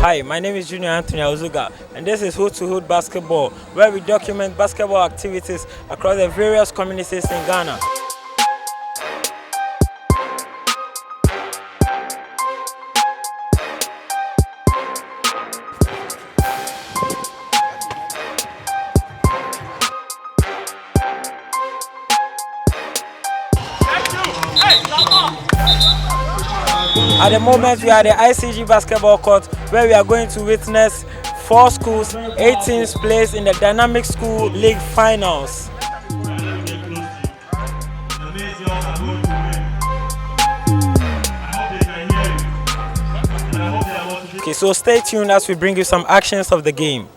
Hi, my name is Junior Anthony Auzuga, and this is Hood to Hood Basketball, where we document basketball activities across the various communities in Ghana. At the moment, we are at the ICG basketball court, where we are going to witness 4 schools, 8 teams placed in the Dynamic School League Finals. Okay, so stay tuned as we bring you some actions of the game.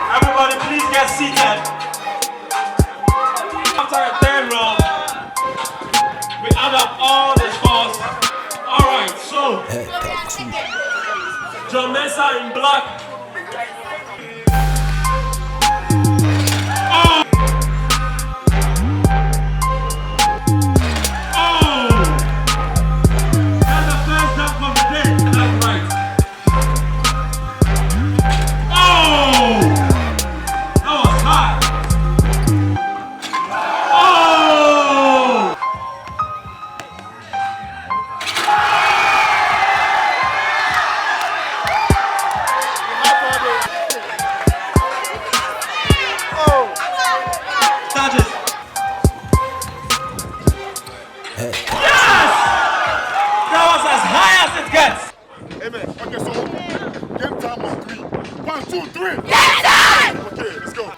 Everybody, please get seated. After the third round, we add up all the scores. All right, so John Mensah in black. Amen. Okay, so game time on 3. 1, 2, 3. Game time! Okay, let's go.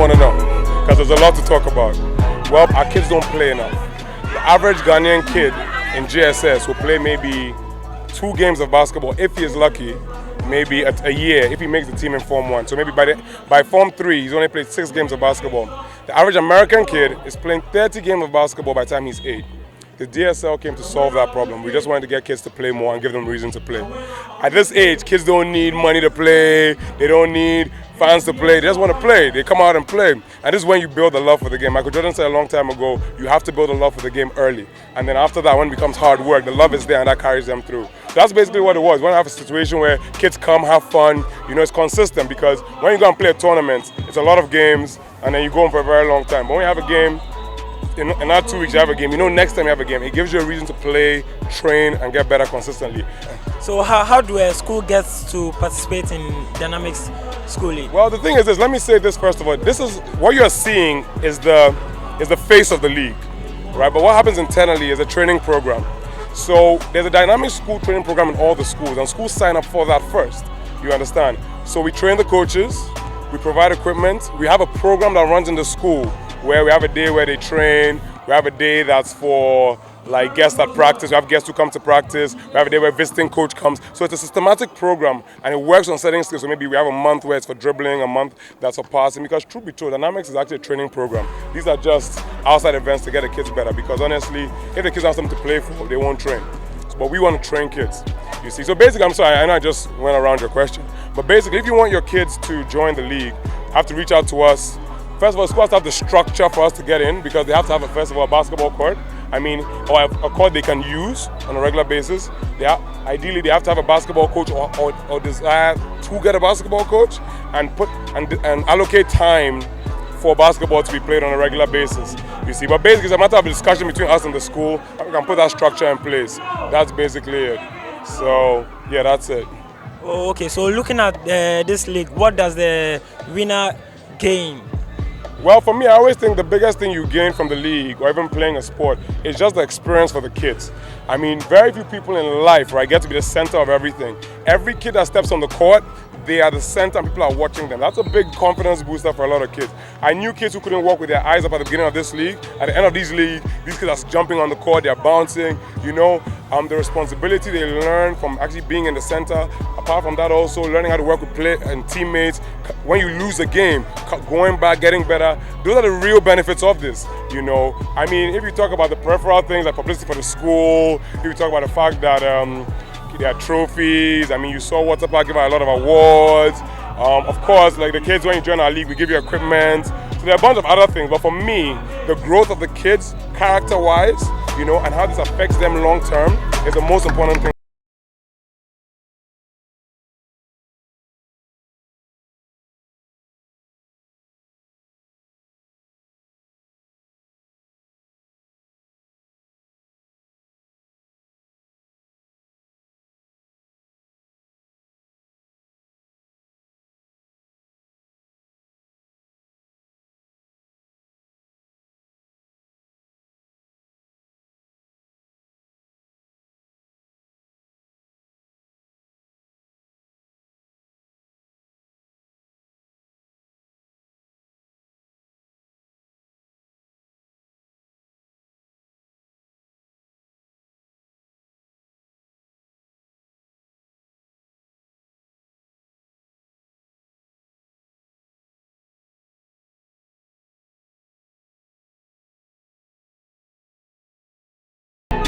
want to know, because there's a lot to talk about. Well, our kids don't play enough. The average Ghanaian kid in GSS will play maybe 2 games of basketball, if he is lucky, maybe a year, if he makes the team in Form 1. So maybe by Form 3, he's only played 6 games of basketball. The average American kid is playing 30 games of basketball by the time he's 8. The DSL came to solve that problem. We just wanted to get kids to play more and give them reason to play. At this age, kids don't need money to play. They don't need fans to play. They just want to play. They come out and play. And this is when you build a love for the game. Michael Jordan said a long time ago, you have to build a love for the game early. And then after that, when it becomes hard work, the love is there and that carries them through. So that's basically what it was. We want to have a situation where kids come, have fun. You know, it's consistent, because when you go and play a tournament, it's a lot of games and then you go on for a very long time. But when you have a game, in that 2 weeks you have a game, you know next time you have a game, it gives you a reason to play, train, and get better consistently. So how do a school get to participate in Dynamics School League? Well, the thing is this, let me say this first of all. This is, what you're seeing is the face of the league, right? But what happens internally is a training program. So there's a dynamic school training program in all the schools, and schools sign up for that first, you understand? So we train the coaches, we provide equipment, we have a program that runs in the school where we have a day where they train, we have a day that's for like guests that practice, we have guests who come to practice, we have a day where a visiting coach comes. So it's a systematic program and it works on certain skills. So maybe we have a month where it's for dribbling, a month that's for passing, because truth be told, Dynamics is actually a training program. These are just outside events to get the kids better, because honestly, if the kids have something to play for, they won't train. But we want to train kids, you see. So basically, I'm sorry, I know I just went around your question, but basically if you want your kids to join the league, you have to reach out to us. First of all, schools have the structure for us to get in, because they have to have, first of all, a basketball court. Or a court they can use on a regular basis. Ideally, they have to have a basketball coach or desire to get a basketball coach and allocate time for basketball to be played on a regular basis. You see, but basically it's a matter of discussion between us and the school, and we can put that structure in place. That's basically it. So yeah, that's it. Oh, okay, so looking at this league, what does the winner gain? Well, for me, I always think the biggest thing you gain from the league or even playing a sport is just the experience for the kids. I mean, very few people in life, right, get to be the center of everything. Every kid that steps on the court, they are the center and people are watching them. That's a big confidence booster for a lot of kids. I knew kids who couldn't walk with their eyes up at the beginning of this league. At the end of this league, these kids are jumping on the court, they're bouncing, you know. The responsibility they learn from actually being in the center. Apart from that, also learning how to work with play and teammates. When you lose a game, going back, getting better, those are the real benefits of this, you know. I mean, if you talk about the peripheral things like publicity for the school, if you talk about the fact that there are trophies, I mean, you saw Water Park give out a lot of awards. Of course, like the kids, when you join our league, we give you equipment. So there are a bunch of other things, but for me, the growth of the kids, character-wise, you know, and how this affects them long-term is the most important thing.